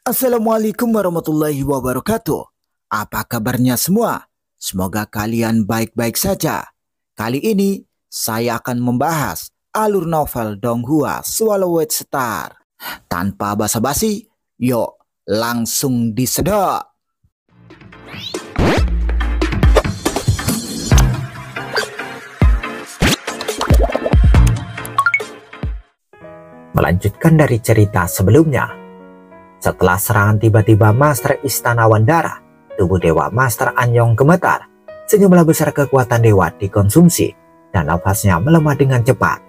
Assalamualaikum warahmatullahi wabarakatuh. Apa kabarnya semua? Semoga kalian baik-baik saja. Kali ini saya akan membahas alur novel Donghua Swallowed Star. Tanpa basa-basi, yuk langsung disedot. Melanjutkan dari cerita sebelumnya, setelah serangan tiba-tiba Master Istana Wandara, tubuh Dewa Master Anyong gemetar. Sejumlah besar kekuatan dewa dikonsumsi dan nafasnya melemah dengan cepat.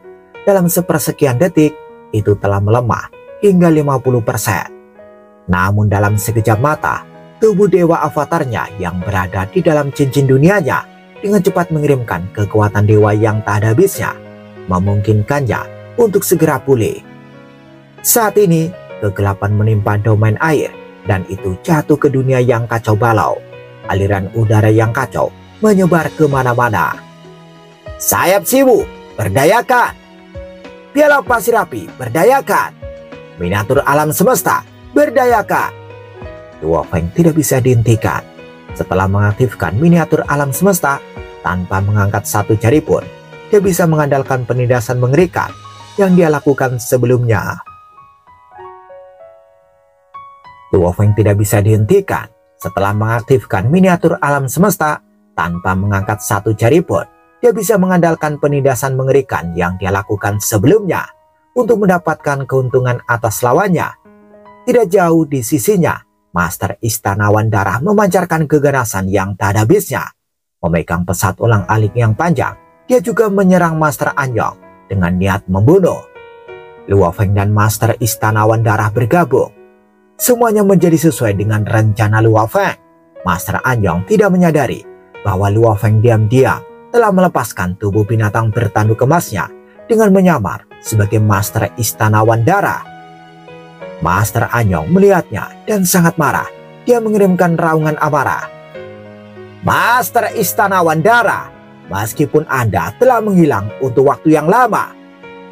Dalam sepersekian detik, itu telah melemah hingga 50%. Namun dalam sekejap mata, tubuh dewa avatarnya yang berada di dalam cincin dunianya dengan cepat mengirimkan kekuatan dewa yang tak ada habisnya, memungkinkannya untuk segera pulih. Saat ini, kegelapan menimpa domain air dan itu jatuh ke dunia yang kacau balau. Aliran udara yang kacau menyebar kemana-mana. Sayap Siwu, berdayakan! Piala pasir api, berdayakan! Miniatur alam semesta, berdayakan! Luo Feng tidak bisa dihentikan. Setelah mengaktifkan miniatur alam semesta, tanpa mengangkat satu jari pun, dia bisa mengandalkan penindasan mengerikan yang dia lakukan sebelumnya. Luo Feng tidak bisa dihentikan setelah mengaktifkan miniatur alam semesta. Tanpa mengangkat satu jari pun, dia bisa mengandalkan penindasan mengerikan yang dia lakukan sebelumnya untuk mendapatkan keuntungan atas lawannya. Tidak jauh di sisinya, Master Istana Wandara memancarkan keganasan yang tak ada habisnya. Memegang pesat ulang-alik yang panjang, dia juga menyerang Master Anyong dengan niat membunuh. Luo Feng dan Master Istana Wandara bergabung. Semuanya menjadi sesuai dengan rencana Luo Feng. Master Anyong tidak menyadari bahwa Luo Feng diam-diam telah melepaskan tubuh binatang bertanduk emasnya dengan menyamar sebagai Master Istana Wandara. Master Anyong melihatnya dan sangat marah. Dia mengirimkan raungan amarah. Master Istana Wandara, meskipun Anda telah menghilang untuk waktu yang lama,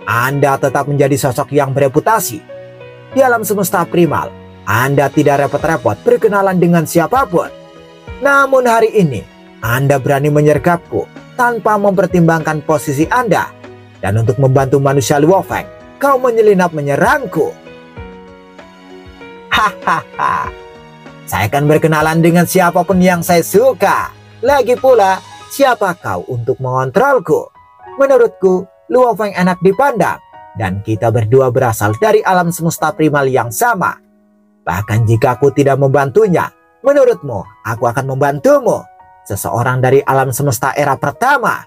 Anda tetap menjadi sosok yang bereputasi. Di alam semesta primal, Anda tidak repot-repot berkenalan dengan siapapun. Namun hari ini, Anda berani menyergapku tanpa mempertimbangkan posisi Anda. Dan untuk membantu manusia Luo Feng, kau menyelinap menyerangku. Hahaha, saya akan berkenalan dengan siapapun yang saya suka. Lagi pula, siapa kau untuk mengontrolku? Menurutku, Luo Feng enak dipandang. Dan kita berdua berasal dari alam semesta primal yang sama. Bahkan jika aku tidak membantunya, menurutmu aku akan membantumu? Seseorang dari alam semesta era pertama,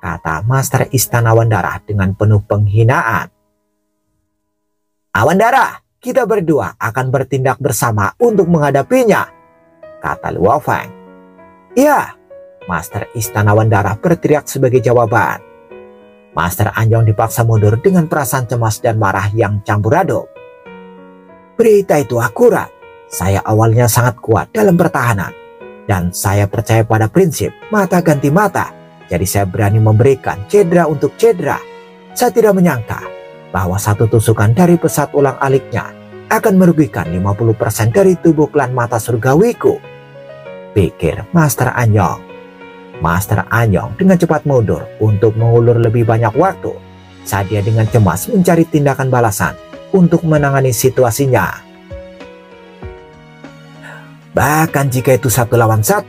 kata Master Istana Wandara dengan penuh penghinaan. Awandara, kita berdua akan bertindak bersama untuk menghadapinya, kata Luo Feng. Ya, Master Istana Wandara berteriak sebagai jawaban. Master Anyong dipaksa mundur dengan perasaan cemas dan marah yang campur aduk. Berita itu akurat. Saya awalnya sangat kuat dalam pertahanan. Dan saya percaya pada prinsip mata ganti mata. Jadi saya berani memberikan cedera untuk cedera. Saya tidak menyangka bahwa satu tusukan dari pesat ulang aliknya akan merugikan 50% dari tubuh klan mata surgawiku, pikir Master Anyong. Master Anyong dengan cepat mundur untuk mengulur lebih banyak waktu saat dia dengan cemas mencari tindakan balasan untuk menangani situasinya. Bahkan jika itu 1 lawan 1,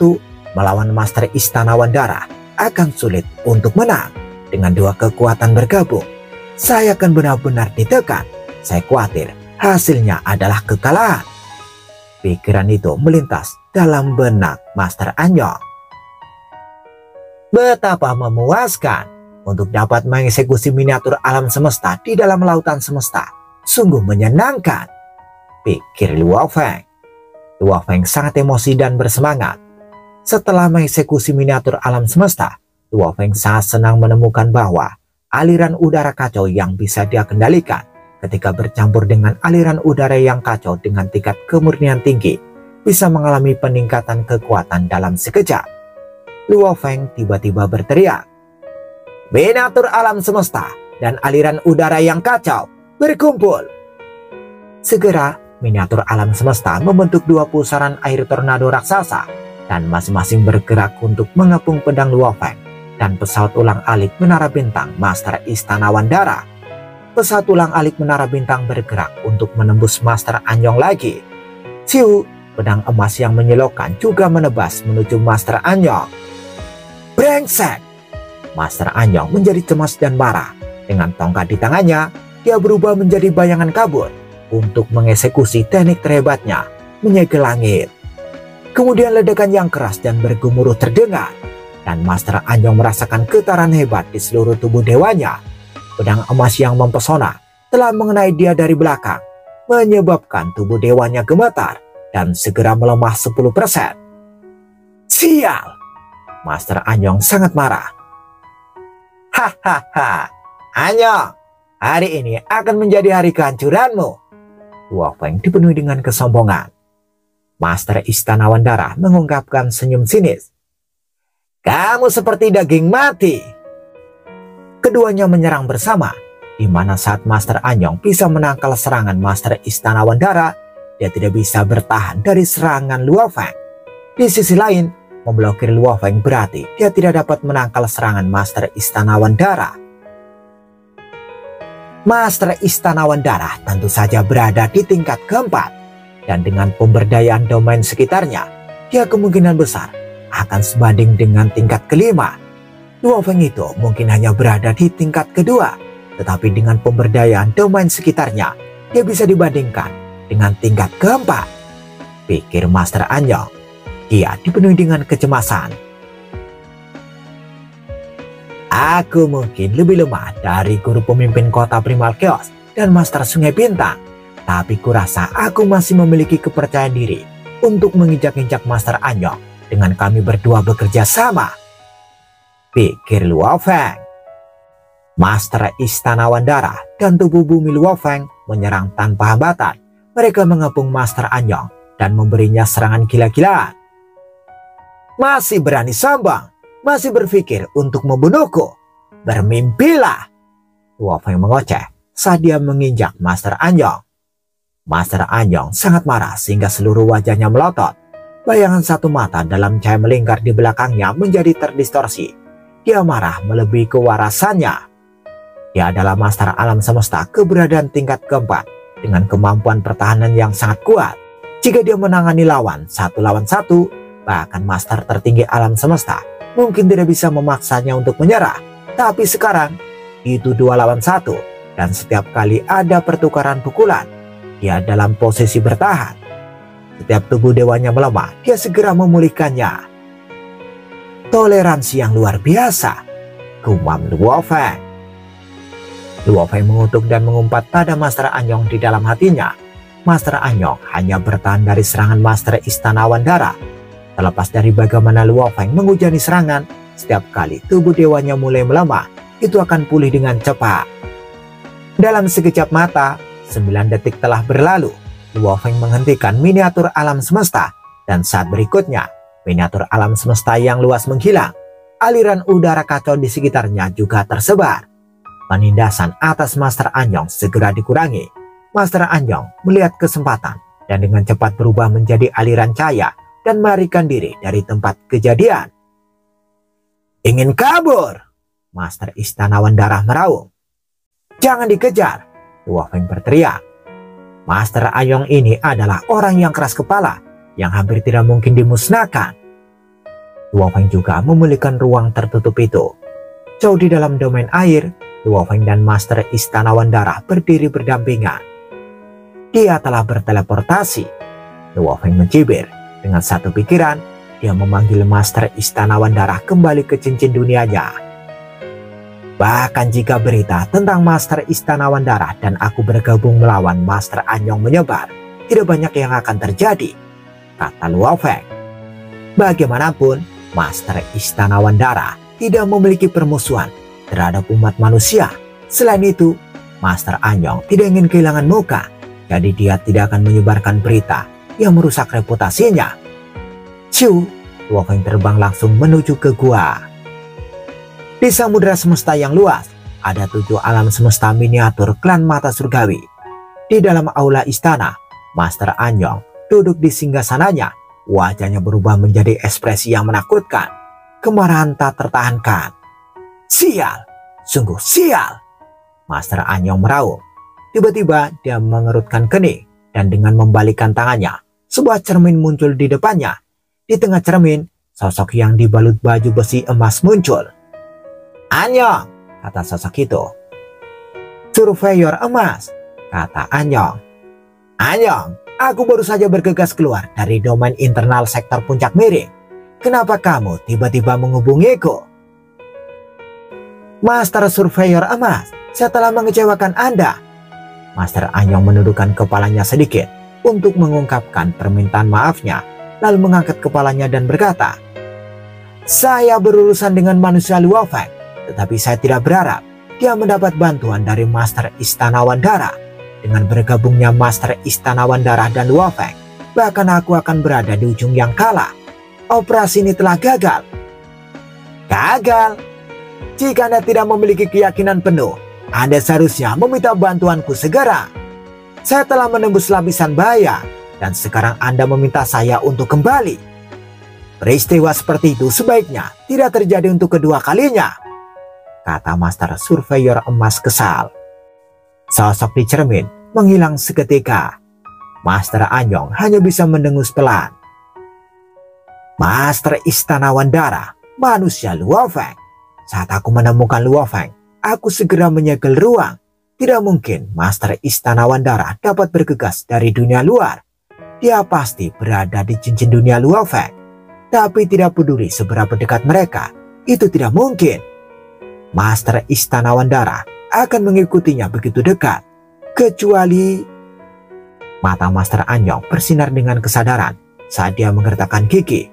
melawan Master Istana Wandara akan sulit untuk menang. Dengan 2 kekuatan bergabung, saya akan benar-benar ditekan. Saya khawatir hasilnya adalah kekalahan. Pikiran itu melintas dalam benak Master Anyong. Betapa memuaskan untuk dapat mengeksekusi miniatur alam semesta di dalam lautan semesta. Sungguh menyenangkan, pikir Luo Feng. Luo Feng sangat emosi dan bersemangat. Setelah mengeksekusi miniatur alam semesta, Luo Feng sangat senang menemukan bahwa aliran udara kacau yang bisa dia kendalikan ketika bercampur dengan aliran udara yang kacau dengan tingkat kemurnian tinggi bisa mengalami peningkatan kekuatan dalam sekejap. Luo Feng tiba-tiba berteriak, "Miniatur alam semesta dan aliran udara yang kacau berkumpul!" Segera miniatur alam semesta membentuk dua pusaran air tornado raksasa dan masing-masing bergerak untuk mengepung pedang Luo Feng dan pesawat ulang-alik Menara Bintang Master Istana Wandara. Pesawat ulang-alik Menara Bintang bergerak untuk menembus Master Anyong lagi. Siu, pedang emas yang menyilaukan juga menebas menuju Master Anyong. Brengsek! Master Anyong menjadi cemas dan marah. Dengan tongkat di tangannya, dia berubah menjadi bayangan kabut untuk mengeksekusi teknik terhebatnya, menyegel langit. Kemudian ledakan yang keras dan bergemuruh terdengar, dan Master Anyong merasakan getaran hebat di seluruh tubuh dewanya. Pedang emas yang mempesona telah mengenai dia dari belakang, menyebabkan tubuh dewanya gemetar dan segera melemah 10%. Sial! Master Anyong sangat marah. Hahaha, Anyong, hari ini akan menjadi hari kehancuranmu. Luo Feng dipenuhi dengan kesombongan. Master Istana Wandara mengungkapkan senyum sinis. Kamu seperti daging mati. Keduanya menyerang bersama, di mana saat Master Anyong bisa menangkal serangan Master Istana Wandara, dia tidak bisa bertahan dari serangan Luo Feng. Di sisi lain, memblokir Luo Feng berarti dia tidak dapat menangkal serangan Master Istana Wandara. Master Istana Wandara tentu saja berada di tingkat keempat, dan dengan pemberdayaan domain sekitarnya, dia kemungkinan besar akan sebanding dengan tingkat kelima. Luo Feng itu mungkin hanya berada di tingkat kedua, tetapi dengan pemberdayaan domain sekitarnya, dia bisa dibandingkan dengan tingkat keempat. Pikir Master Anyong. Dia dipenuhi dengan kecemasan. Aku mungkin lebih lemah dari guru pemimpin kota Primal Chaos dan Master Sungai Bintang, tapi kurasa aku masih memiliki kepercayaan diri untuk menginjak-injak Master Anyong dengan kami berdua bekerja sama. Pikir Luo Feng. Master Istana Wandara dan tubuh bumi Luo Feng menyerang tanpa hambatan. Mereka mengepung Master Anyong dan memberinya serangan gila-gilaan. Masih berani sombong, masih berpikir untuk membunuhku. Bermimpilah. Luo Feng mengoceh saat dia menginjak Master Anyong. Master Anyong sangat marah sehingga seluruh wajahnya melotot. Bayangan satu mata dalam cahaya melingkar di belakangnya menjadi terdistorsi. Dia marah melebihi kewarasannya. Dia adalah Master Alam Semesta keberadaan tingkat keempat dengan kemampuan pertahanan yang sangat kuat. Jika dia menangani lawan 1 lawan 1, bahkan Master tertinggi alam semesta mungkin tidak bisa memaksanya untuk menyerah. Tapi sekarang itu 2 lawan 1, dan setiap kali ada pertukaran pukulan, dia dalam posisi bertahan. Setiap tubuh dewanya melemah, dia segera memulihkannya. Toleransi yang luar biasa, gumam Luo Feng. Luo Feng mengutuk dan mengumpat pada Master Anyong di dalam hatinya. Master Anyong hanya bertahan dari serangan Master Istana Wandara. Terlepas dari bagaimana Luo Feng menghujani serangan, setiap kali tubuh dewanya mulai melemah, itu akan pulih dengan cepat. Dalam sekejap mata, 9 detik telah berlalu. Luo Feng menghentikan miniatur alam semesta, dan saat berikutnya, miniatur alam semesta yang luas menghilang. Aliran udara kacau di sekitarnya juga tersebar. Penindasan atas Master Anyong segera dikurangi. Master Anyong melihat kesempatan dan dengan cepat berubah menjadi aliran cahaya dan melarikan diri dari tempat kejadian. Ingin kabur? Master Istana Wandara meraung. Jangan dikejar, Luo Feng berteriak. Master Anyong ini adalah orang yang keras kepala, yang hampir tidak mungkin dimusnahkan. Luo Feng juga memulihkan ruang tertutup itu. Jauh di dalam domain air, Luo Feng dan Master Istana Wandara berdiri berdampingan. Dia telah berteleportasi. Luo Feng mencibir. Dengan satu pikiran, dia memanggil Master Istana Wandara kembali ke cincin dunianya. Bahkan jika berita tentang Master Istana Wandara dan aku bergabung melawan Master Anyong menyebar, tidak banyak yang akan terjadi, kata Luo Feng. Bagaimanapun, Master Istana Wandara tidak memiliki permusuhan terhadap umat manusia. Selain itu, Master Anyong tidak ingin kehilangan muka, jadi dia tidak akan menyebarkan berita yang merusak reputasinya. Ciu, Luo Feng terbang langsung menuju ke gua. Di samudera semesta yang luas, ada 7 alam semesta miniatur klan mata surgawi. Di dalam aula istana, Master Anyong duduk di singgasananya. Wajahnya berubah menjadi ekspresi yang menakutkan. Kemarahan tak tertahankan. Sial, sungguh sial. Master Anyong meraung. Tiba-tiba dia mengerutkan kening dan dengan membalikkan tangannya, sebuah cermin muncul di depannya. Di tengah cermin, sosok yang dibalut baju besi emas muncul. Anyong, kata sosok itu. Surveyor emas, kata Anyong. Anyong, aku baru saja bergegas keluar dari domain internal sektor Puncak Miring. Kenapa kamu tiba-tiba menghubungiku? Master Surveyor emas, saya telah mengecewakan Anda. Master Anyong menundukkan kepalanya sedikit untuk mengungkapkan permintaan maafnya, lalu mengangkat kepalanya dan berkata, saya berurusan dengan manusia Luo Feng, tetapi saya tidak berharap dia mendapat bantuan dari Master Istana Wandara. Dengan bergabungnya Master Istana Wandara dan Luo Feng, bahkan aku akan berada di ujung yang kalah. Operasi ini telah gagal. Gagal? Jika Anda tidak memiliki keyakinan penuh, Anda seharusnya meminta bantuanku segera. Saya telah menembus lapisan bahaya, dan sekarang Anda meminta saya untuk kembali. Peristiwa seperti itu sebaiknya tidak terjadi untuk kedua kalinya, kata Master Surveyor emas kesal. Sosok di cermin menghilang seketika. Master Anyong hanya bisa mendengus pelan. Master Istana Wandara, manusia Luo Feng. Saat aku menemukan Luo Feng, aku segera menyegel ruang. Tidak mungkin Master Istana Wandara dapat bergegas dari dunia luar. Dia pasti berada di cincin dunia Luo Feng. Tapi tidak peduli seberapa dekat mereka, itu tidak mungkin. Master Istana Wandara akan mengikutinya begitu dekat. Kecuali... Mata Master Anyong bersinar dengan kesadaran saat dia menggertakkan gigi.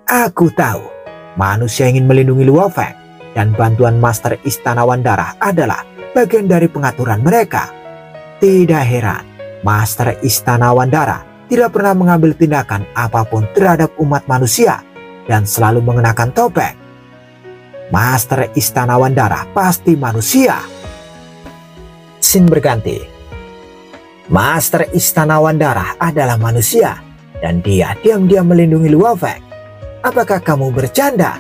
Aku tahu, manusia ingin melindungi Luo Feng, dan bantuan Master Istana Wandara adalah bagian dari pengaturan mereka. Tidak heran, Master Istana Wandara tidak pernah mengambil tindakan apapun terhadap umat manusia dan selalu mengenakan topeng. Master Istana Wandara pasti manusia. Scene berganti. Master Istana Wandara adalah manusia dan dia diam-diam melindungi Luo Feng. Apakah kamu bercanda?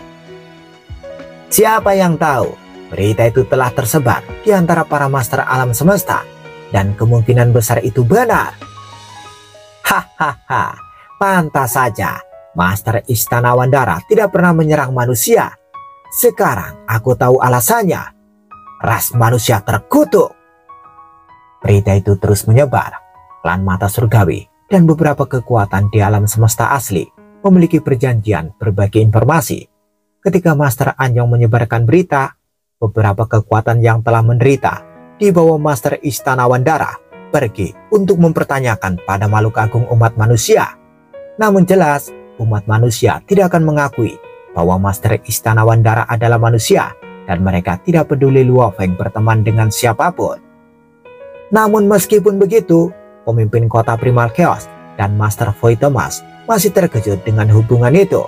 Siapa yang tahu, berita itu telah tersebar di antara para master alam semesta dan kemungkinan besar itu benar. Hahaha, pantas saja Master Istana Wandara tidak pernah menyerang manusia. Sekarang aku tahu alasannya. Ras manusia terkutuk. Berita itu terus menyebar. Klan Mata Surgawi dan beberapa kekuatan di alam semesta asli memiliki perjanjian berbagi informasi. Ketika Master Anyong menyebarkan berita, beberapa kekuatan yang telah menderita di bawah Master Istana Wandara pergi untuk mempertanyakan pada makhluk agung umat manusia. Namun jelas, umat manusia tidak akan mengakui bahwa Master Istana Wandara adalah manusia dan mereka tidak peduli Luo Feng berteman dengan siapapun. Namun meskipun begitu, pemimpin kota Primal Chaos dan Master Void Thomas masih terkejut dengan hubungan itu.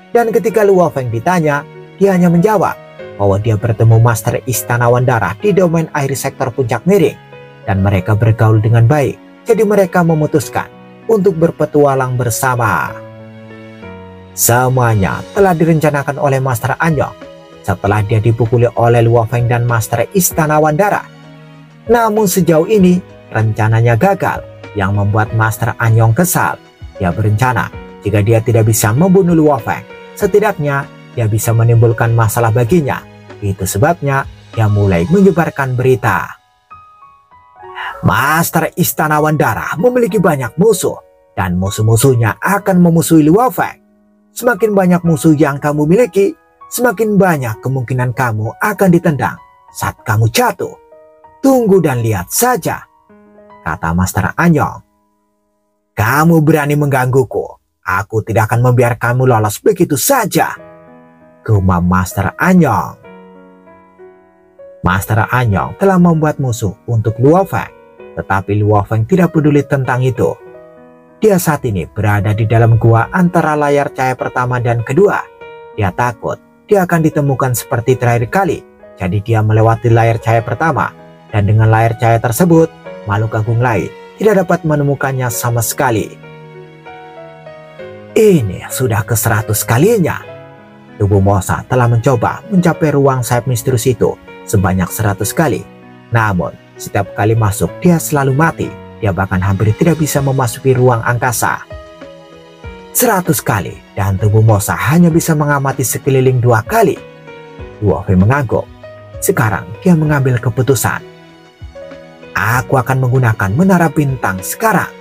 Dan ketika Luo Feng ditanya, dia hanya menjawab bahwa dia bertemu Master Istana Wandara di domain air sektor Puncak Miring dan mereka bergaul dengan baik. Jadi mereka memutuskan untuk berpetualang bersama. Semuanya telah direncanakan oleh Master Anyong setelah dia dipukuli oleh Luo Feng dan Master Istana Wandara. Namun sejauh ini rencananya gagal, yang membuat Master Anyong kesal. Dia berencana jika dia tidak bisa membunuh Luo Feng, setidaknya dia bisa menimbulkan masalah baginya. Itu sebabnya dia mulai menyebarkan berita. Master Istana Wandara memiliki banyak musuh dan musuh-musuhnya akan memusuhi Luo Feng. Semakin banyak musuh yang kamu miliki, semakin banyak kemungkinan kamu akan ditendang saat kamu jatuh. Tunggu dan lihat saja, kata Master Anyong. Kamu berani menggangguku, aku tidak akan membiarkanmu lolos begitu saja, gumam Master Anyong. Master Anyong telah membuat musuh untuk Luo Feng, tetapi Luo Feng tidak peduli tentang itu. Dia saat ini berada di dalam gua antara layar cahaya pertama dan kedua. Dia takut dia akan ditemukan seperti terakhir kali, jadi dia melewati layar cahaya pertama. Dan dengan layar cahaya tersebut, makhluk agung lain tidak dapat menemukannya sama sekali. Ini sudah ke-100 kalinya. Tubuh Mosa telah mencoba mencapai ruang sayap misterius itu sebanyak 100 kali. Namun, setiap kali masuk dia selalu mati. Dia bahkan hampir tidak bisa memasuki ruang angkasa. 100 kali dan tubuh Mosa hanya bisa mengamati sekeliling 2 kali. Luo Feng mengangguk. Sekarang dia mengambil keputusan. Aku akan menggunakan menara bintang sekarang.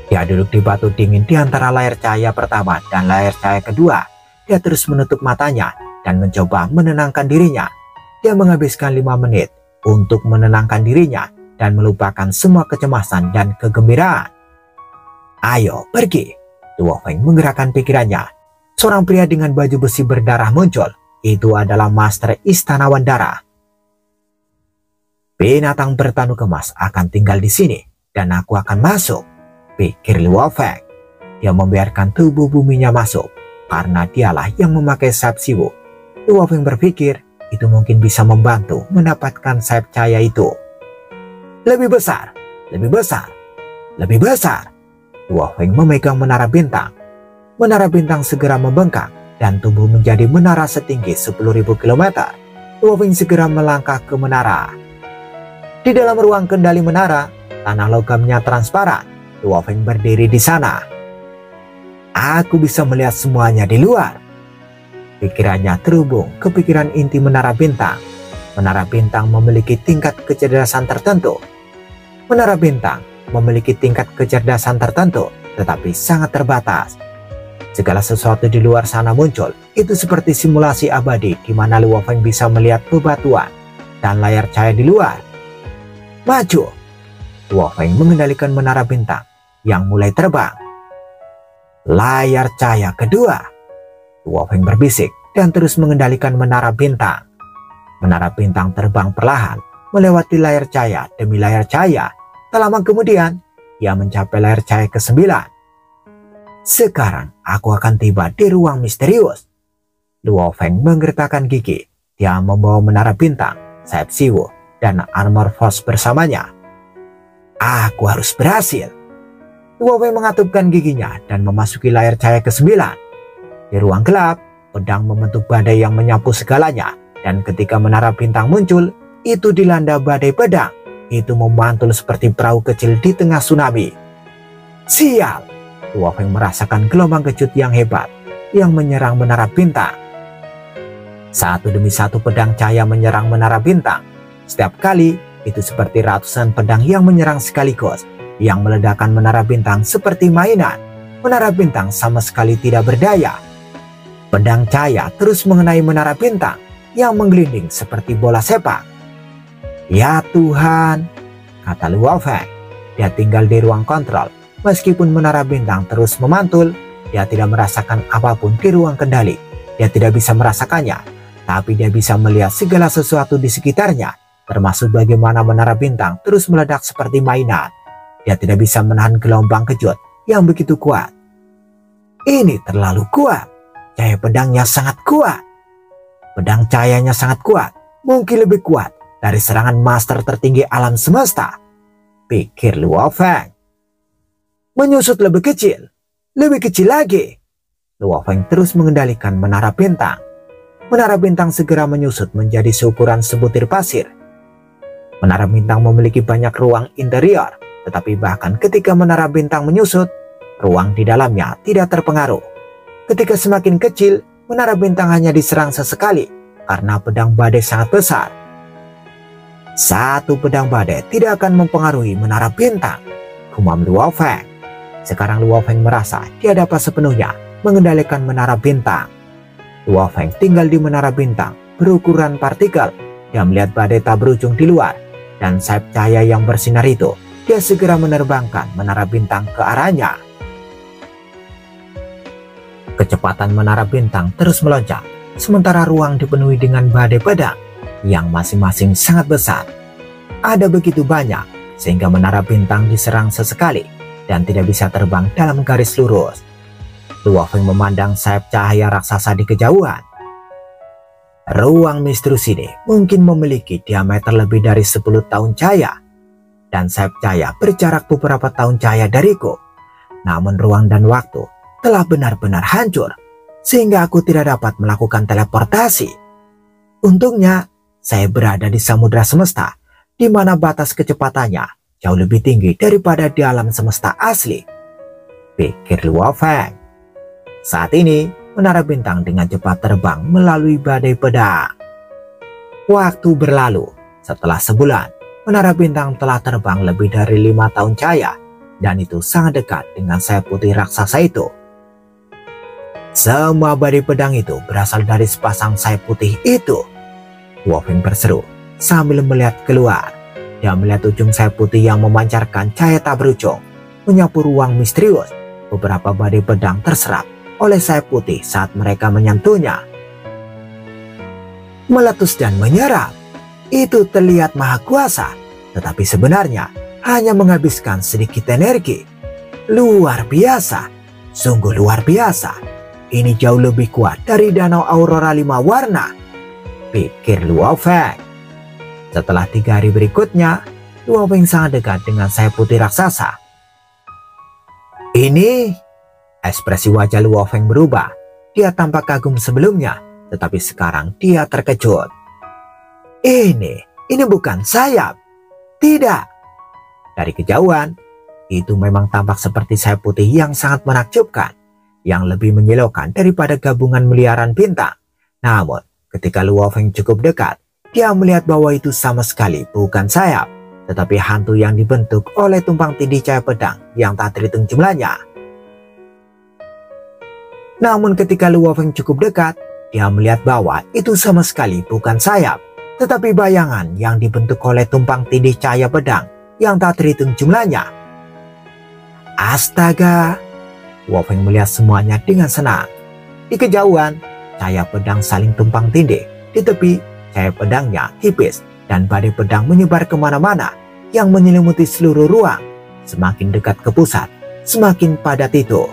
Dia duduk di batu dingin di antara layar cahaya pertama dan layar cahaya kedua. Dia terus menutup matanya dan mencoba menenangkan dirinya. Dia menghabiskan 5 menit untuk menenangkan dirinya dan melupakan semua kecemasan dan kegembiraan. Ayo pergi. Luo Feng menggerakkan pikirannya. Seorang pria dengan baju besi berdarah muncul. Itu adalah Master Istana Wandara. Binatang bertanduk emas akan tinggal di sini dan aku akan masuk, pikir Luo Feng. Dia membiarkan tubuh buminya masuk karena dialah yang memakai sayap siwu. Luo Feng berpikir itu mungkin bisa membantu mendapatkan sayap cahaya itu. Lebih besar, lebih besar, lebih besar. Luo Feng memegang menara bintang. Menara bintang segera membengkak dan tumbuh menjadi menara setinggi 10.000 km. Luo Feng segera melangkah ke menara. Di dalam ruang kendali menara, tanah logamnya transparan. Luo Feng berdiri di sana. Aku bisa melihat semuanya di luar. Pikirannya terhubung ke pikiran inti menara bintang. Menara bintang memiliki tingkat kecerdasan tertentu. Menara bintang memiliki tingkat kecerdasan tertentu, tetapi sangat terbatas. Segala sesuatu di luar sana muncul. Itu seperti simulasi abadi di mana Luo Feng bisa melihat bebatuan dan layar cahaya di luar. Maju. Luo Feng mengendalikan menara bintang yang mulai terbang. Layar cahaya kedua. Luo Feng berbisik dan terus mengendalikan menara bintang. Menara bintang terbang perlahan melewati layar cahaya demi layar cahaya. Tak lama kemudian, ia mencapai layar cahaya ke-9. Sekarang aku akan tiba di ruang misterius. Luo Feng menggertakkan gigi. Dia membawa menara bintang, sayap siwu, dan armor force bersamanya. Aku harus berhasil. Luo Feng mengatupkan giginya dan memasuki layar cahaya ke-9. Di ruang gelap, pedang membentuk badai yang menyapu segalanya. Dan ketika menara bintang muncul, itu dilanda badai pedang. Itu memantul seperti perahu kecil di tengah tsunami. Sial! Luo Feng merasakan gelombang kejut yang hebat yang menyerang menara bintang. Satu demi satu pedang cahaya menyerang menara bintang. Setiap kali, itu seperti ratusan pedang yang menyerang sekaligus, yang meledakkan menara bintang seperti mainan. Menara bintang sama sekali tidak berdaya. Pedang cahaya terus mengenai menara bintang yang menggelinding seperti bola sepak. Ya Tuhan, kata Luo Feng. Dia tinggal di ruang kontrol. Meskipun menara bintang terus memantul, dia tidak merasakan apapun di ruang kendali. Dia tidak bisa merasakannya, tapi dia bisa melihat segala sesuatu di sekitarnya, termasuk bagaimana menara bintang terus meledak seperti mainan. Dia tidak bisa menahan gelombang kejut yang begitu kuat. Ini terlalu kuat. Cahaya pedangnya sangat kuat. Pedang cahayanya sangat kuat, mungkin lebih kuat dari serangan master tertinggi alam semesta, pikir Luo Feng. Menyusut lebih kecil lagi. Luo Feng terus mengendalikan menara bintang. Menara bintang segera menyusut menjadi seukuran sebutir pasir. Menara bintang memiliki banyak ruang interior, tetapi bahkan ketika menara bintang menyusut, ruang di dalamnya tidak terpengaruh. Ketika semakin kecil, menara bintang hanya diserang sesekali karena pedang badai sangat besar. Satu pedang badai tidak akan mempengaruhi menara bintang, gumam Luo Feng. Sekarang Luo Feng merasa dia dapat sepenuhnya mengendalikan menara bintang. Luo Feng tinggal di menara bintang berukuran partikel. Dia melihat badai tak berujung di luar, dan sayap cahaya yang bersinar itu, dia segera menerbangkan menara bintang ke arahnya. Kecepatan menara bintang terus melonjak, sementara ruang dipenuhi dengan badai pedang yang masing-masing sangat besar. Ada begitu banyak sehingga menara bintang diserang sesekali dan tidak bisa terbang dalam garis lurus. Luo Feng memandang sayap cahaya raksasa di kejauhan. Ruang misterius ini mungkin memiliki diameter lebih dari 10 tahun cahaya. dan sayap cahaya berjarak beberapa tahun cahaya dariku. Namun ruang dan waktu telah benar-benar hancur, sehingga aku tidak dapat melakukan teleportasi. Untungnya, saya berada di samudra semesta, di mana batas kecepatannya jauh lebih tinggi daripada di alam semesta asli, pikir Luo Feng. Saat ini, menara bintang dengan cepat terbang melalui badai pedang. Waktu berlalu. Setelah sebulan, menara bintang telah terbang lebih dari 5 tahun cahaya, dan itu sangat dekat dengan sayap putih raksasa itu. Semua badai pedang itu berasal dari sepasang sayap putih itu. Luo Feng berseru sambil melihat keluar. Dia melihat ujung sayap putih yang memancarkan cahaya tak berujung, menyapu ruang misterius. Beberapa badai pedang terserap oleh sayap putih saat mereka menyentuhnya. Meletus dan menyerap. Itu terlihat maha kuasa, tetapi sebenarnya hanya menghabiskan sedikit energi. Luar biasa, sungguh luar biasa. Ini jauh lebih kuat dari danau aurora 5 warna, pikir Luo Feng. Setelah 3 hari berikutnya, Luo Feng sangat dekat dengan sayap putih raksasa. Ini, ekspresi wajah Luo Feng berubah. Dia tampak kagum sebelumnya, tetapi sekarang dia terkejut. Ini bukan sayap. Tidak. Dari kejauhan, itu memang tampak seperti sayap putih yang sangat menakjubkan, yang lebih menyilaukan daripada gabungan miliaran bintang. Namun, ketika Luo Feng cukup dekat, dia melihat bahwa itu sama sekali bukan sayap, tetapi hantu yang dibentuk oleh tumpang tindih cahaya pedang yang tak terhitung jumlahnya. Namun ketika Luo Feng cukup dekat, dia melihat bahwa itu sama sekali bukan sayap, tetapi bayangan yang dibentuk oleh tumpang tindih cahaya pedang yang tak terhitung jumlahnya. Astaga! Luo Feng melihat semuanya dengan senang. Di kejauhan, cahaya pedang saling tumpang tindih. Di tepi, cahaya pedangnya tipis dan badai pedang menyebar kemana-mana yang menyelimuti seluruh ruang. Semakin dekat ke pusat, semakin padat itu.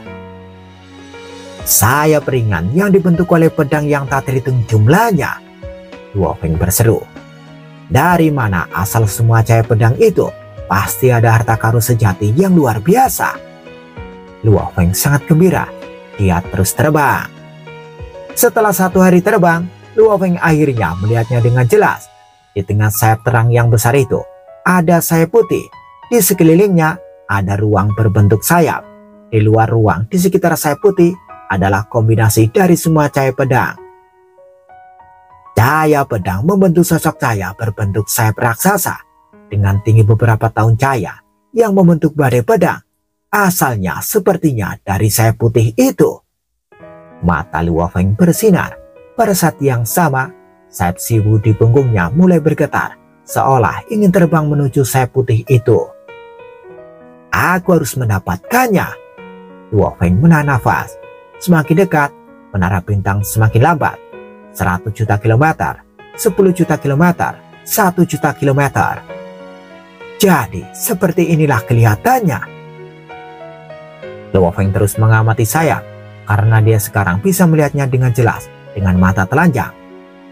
Sayap ringan yang dibentuk oleh pedang yang tak terhitung jumlahnya. Luo Feng berseru. Dari mana asal semua cahaya pedang itu? Pasti ada harta karun sejati yang luar biasa. Luo Feng sangat gembira. Dia terus terbang. Setelah 1 hari terbang, Luo Feng akhirnya melihatnya dengan jelas. Di tengah sayap terang yang besar itu, ada sayap putih. Di sekelilingnya, ada ruang berbentuk sayap. Di luar ruang, di sekitar sayap putih, adalah kombinasi dari semua cahaya pedang. Cahaya pedang membentuk sosok cahaya berbentuk sayap raksasa dengan tinggi beberapa tahun cahaya yang membentuk badai pedang. Asalnya sepertinya dari sayap putih itu. Mata Luo Feng bersinar. Pada saat yang sama, sayap siwu di punggungnya mulai bergetar, seolah ingin terbang menuju sayap putih itu. Aku harus mendapatkannya. Luo Feng menahan nafas. Semakin dekat, menara bintang semakin lambat. 100 juta kilometer, 10 juta kilometer, 1 juta kilometer. Jadi, seperti inilah kelihatannya. Luo Feng terus mengamati sayap, karena dia sekarang bisa melihatnya dengan jelas, dengan mata telanjang.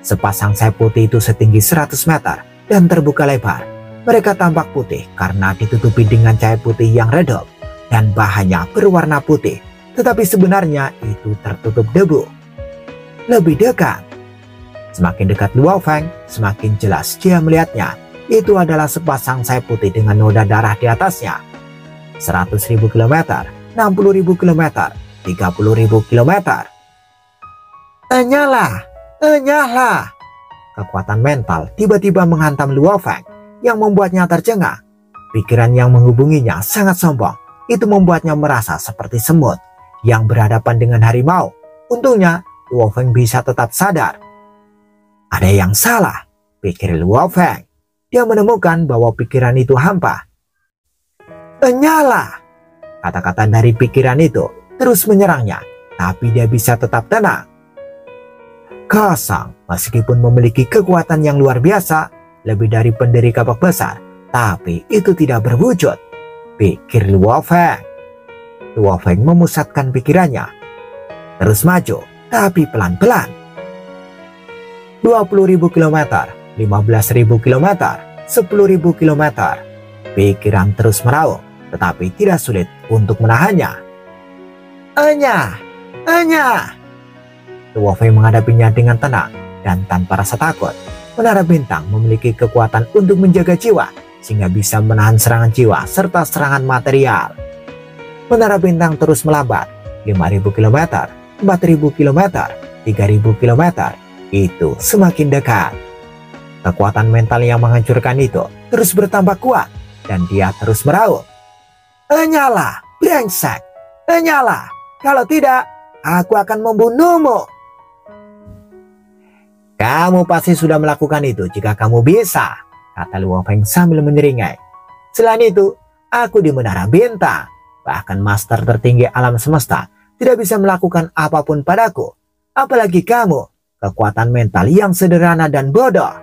Sepasang sayap putih itu setinggi 100 meter dan terbuka lebar. Mereka tampak putih karena ditutupi dengan cahaya putih yang redup, dan bahannya berwarna putih, tetapi sebenarnya itu tertutup debu. Lebih dekat. Semakin dekat Luo Feng, semakin jelas dia melihatnya. Itu adalah sepasang sayap putih dengan noda darah di atasnya. 100.000 kilometer, 60.000 kilometer, 30.000 kilometer. Enyalah, enyalah. Kekuatan mental tiba-tiba menghantam Luo Feng yang membuatnya tercengang. Pikiran yang menghubunginya sangat sombong. Itu membuatnya merasa seperti semut yang berhadapan dengan harimau. Untungnya, Luo Feng bisa tetap sadar. Ada yang salah, pikir Luo Feng. Dia menemukan bahwa pikiran itu hampa. Nyala! Kata-kata dari pikiran itu terus menyerangnya, tapi dia bisa tetap tenang. Kosong, meskipun memiliki kekuatan yang luar biasa, lebih dari pendiri kapak besar, tapi itu tidak berwujud, pikir Luo Feng. Luo Feng memusatkan pikirannya. Terus maju, tapi pelan-pelan. 20.000 kilometer, 15.000 kilometer, 10.000 kilometer. Pikiran terus meraung, tetapi tidak sulit untuk menahannya. Enya, Enya. Luo Feng menghadapinya dengan tenang dan tanpa rasa takut. Menara bintang memiliki kekuatan untuk menjaga jiwa, sehingga bisa menahan serangan jiwa serta serangan material. Menara bintang terus melambat, 5.000 km, 4.000 km, 3.000 km, itu semakin dekat. Kekuatan mental yang menghancurkan itu terus bertambah kuat, dan dia terus meraung. Enyalah, brengsek! Enyalah! Kalau tidak, aku akan membunuhmu! Kamu pasti sudah melakukan itu jika kamu bisa, kata Luo Feng sambil menyeringai. Selain itu, aku di menara bintang. Bahkan master tertinggi alam semesta tidak bisa melakukan apapun padaku. Apalagi kamu, kekuatan mental yang sederhana dan bodoh.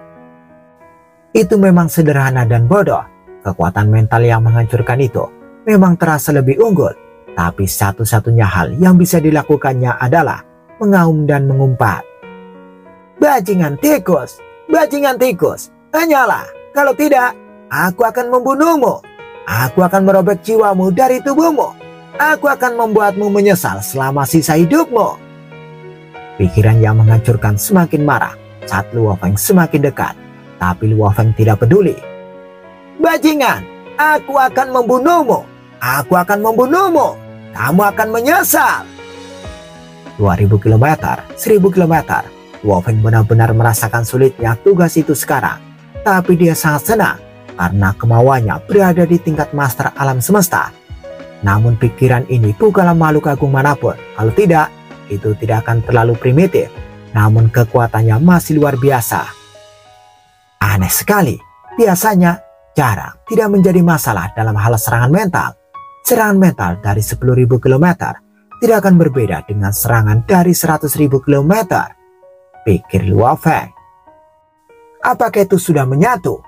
Itu memang sederhana dan bodoh. Kekuatan mental yang menghancurkan itu memang terasa lebih unggul. Tapi satu-satunya hal yang bisa dilakukannya adalah mengaum dan mengumpat. Bajingan tikus, hanyalah. Kalau tidak, aku akan membunuhmu. Aku akan merobek jiwamu dari tubuhmu. Aku akan membuatmu menyesal selama sisa hidupmu. Pikiran yang menghancurkan semakin marah saat Luo Feng semakin dekat. Tapi Luo Feng tidak peduli. Bajingan, aku akan membunuhmu. Aku akan membunuhmu. Kamu akan menyesal. 2.000 km, 1.000 km. Luo Feng benar-benar merasakan sulitnya tugas itu sekarang. Tapi dia sangat senang karena kemauannya berada di tingkat master alam semesta. Namun pikiran ini bukanlah makhluk agung manapun. Kalau tidak, itu tidak akan terlalu primitif. Namun kekuatannya masih luar biasa. Aneh sekali, biasanya jarak tidak menjadi masalah dalam hal serangan mental. Serangan mental dari 10.000 km tidak akan berbeda dengan serangan dari 100.000 km. Pikir Luo Feng. Apakah itu sudah menyatu?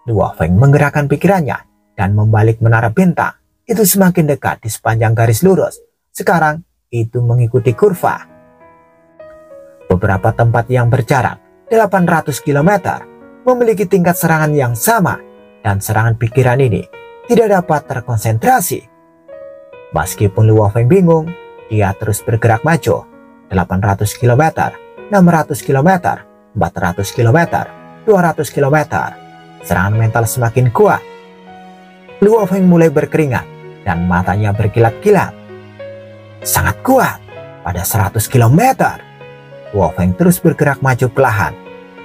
Luo Feng menggerakkan pikirannya dan membalik menara bintang. Itu semakin dekat di sepanjang garis lurus. Sekarang itu mengikuti kurva. Beberapa tempat yang berjarak 800 km memiliki tingkat serangan yang sama, dan serangan pikiran ini tidak dapat terkonsentrasi. Meskipun Luo Feng bingung, dia terus bergerak maju. 800 km, 600 km, 400 km, 200 km. Serangan mental semakin kuat. Luo Feng mulai berkeringat dan matanya berkilat-kilat. Sangat kuat. Pada 100 km, Luo Feng terus bergerak maju perlahan.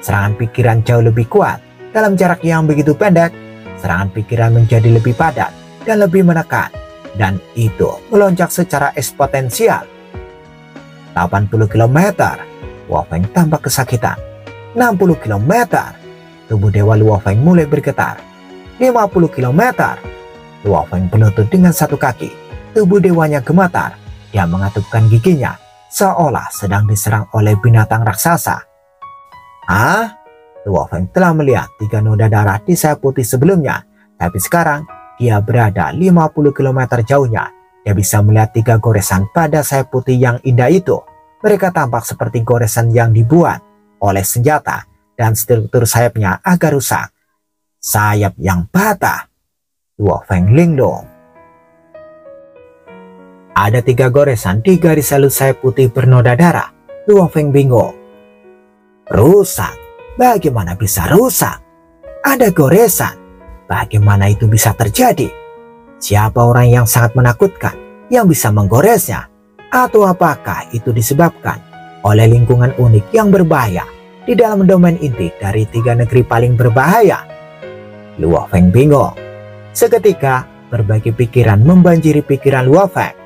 Serangan pikiran jauh lebih kuat. Dalam jarak yang begitu pendek, serangan pikiran menjadi lebih padat dan lebih menekan. Dan itu melonjak secara eksponensial. 80 km, Luo Feng tampak kesakitan. 60 km, tubuh Dewa Luo Feng mulai bergetar. 50 km, Luo Feng berlutut dengan satu kaki. Tubuh dewanya gemetar. Dia mengatupkan giginya seolah sedang diserang oleh binatang raksasa. Luo Feng telah melihat 3 noda darah di sayap putih sebelumnya, tapi sekarang dia berada 50 km jauhnya. Dia bisa melihat 3 goresan pada sayap putih yang indah itu. Mereka tampak seperti goresan yang dibuat oleh senjata, dan struktur sayapnya agak rusak. Sayap yang patah. Luo Feng linglung. Ada 3 goresan di garis halus sayap putih bernoda darah. Luo Feng bingung. Rusak? Bagaimana bisa rusak? Ada goresan. Bagaimana itu bisa terjadi? Siapa orang yang sangat menakutkan yang bisa menggoresnya? Atau apakah itu disebabkan oleh lingkungan unik yang berbahaya di dalam domain inti dari 3 negeri paling berbahaya? Luo Feng bingung. Seketika berbagai pikiran membanjiri pikiran Luo Feng.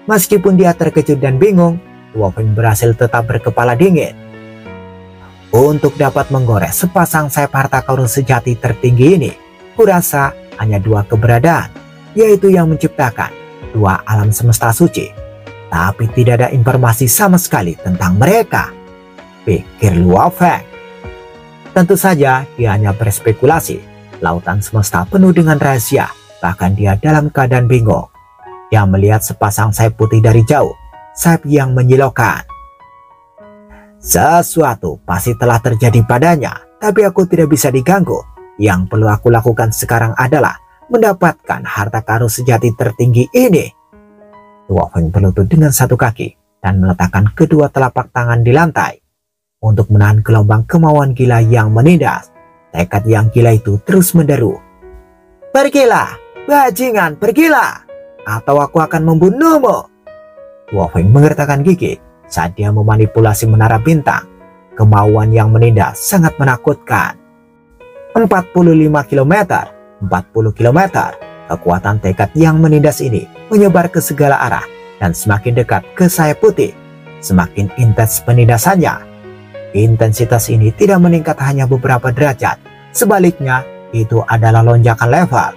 Meskipun dia terkejut dan bingung, Luo Feng berhasil tetap berkepala dingin. Untuk dapat menggores sepasang sayap harta karun sejati tertinggi ini, kurasa hanya 2 keberadaan, yaitu yang menciptakan 2 alam semesta suci. Tapi tidak ada informasi sama sekali tentang mereka, pikir Luo Feng. Tentu saja dia hanya berspekulasi. Lautan semesta penuh dengan rahasia, bahkan dia dalam keadaan bingung. Dia melihat sepasang sayap putih dari jauh, sayap yang menyilaukan. Sesuatu pasti telah terjadi padanya, tapi aku tidak bisa diganggu. Yang perlu aku lakukan sekarang adalah mendapatkan harta karun sejati tertinggi ini? Luo Feng berlutut dengan satu kaki dan meletakkan kedua telapak tangan di lantai. Untuk menahan gelombang kemauan gila yang menindas, tekad yang gila itu terus menderu. "Pergilah, bajingan, pergilah, atau aku akan membunuhmu." Luo Feng mengertakkan gigi saat dia memanipulasi menara bintang. Kemauan yang menindas sangat menakutkan. 45 km, 40 km, kekuatan tekad yang menindas ini menyebar ke segala arah dan semakin dekat ke sayap putih. Semakin intens penindasannya. Intensitas ini tidak meningkat hanya beberapa derajat. Sebaliknya, itu adalah lonjakan level.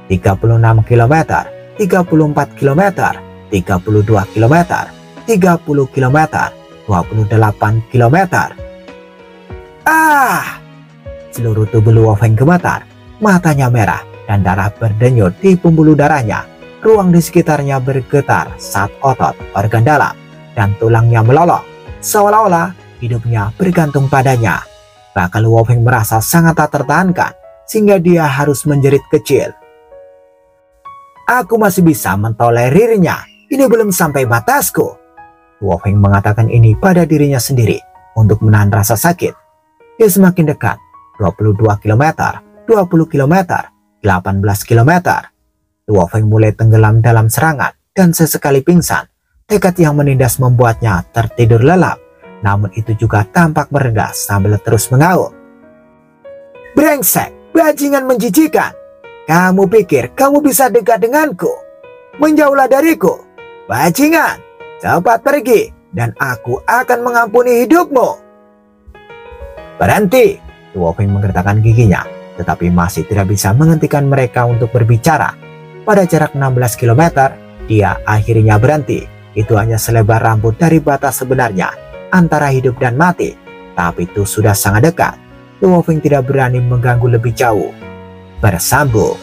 36 km, 34 km, 32 km, 30 km, 28 km. Ah! Seluruh tubuh Luo Feng gemetar, matanya merah dan darah berdenyut di pembuluh darahnya. Ruang di sekitarnya bergetar saat otot, organ dalam, dan tulangnya melolong, seolah-olah hidupnya bergantung padanya. Bahkan Luo Feng merasa sangat tak tertahankan, sehingga dia harus menjerit kecil. "Aku masih bisa mentolerirnya, ini belum sampai batasku." Luo Feng mengatakan ini pada dirinya sendiri untuk menahan rasa sakit. Dia semakin dekat, 22 km, 20 km, 18 km. Luo Feng mulai tenggelam dalam serangan dan sesekali pingsan. Tekad yang menindas membuatnya tertidur lelap, namun itu juga tampak mereda sambil terus mengaum. "Brengsek, bajingan menjijikan. Kamu pikir kamu bisa dekat denganku? Menjauhlah dariku, bajingan. Cepat pergi dan aku akan mengampuni hidupmu." "Berhenti!" Luo Feng menggertakkan giginya, tetapi masih tidak bisa menghentikan mereka untuk berbicara. Pada jarak 16 km, dia akhirnya berhenti. Itu hanya selebar rambut dari batas sebenarnya antara hidup dan mati, tapi itu sudah sangat dekat. Luo Feng tidak berani mengganggu lebih jauh. Bersambung.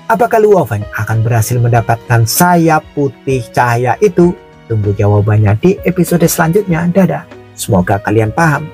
Apakah Luo Feng akan berhasil mendapatkan sayap putih cahaya itu? Tunggu jawabannya di episode selanjutnya. Dadah. Semoga kalian paham.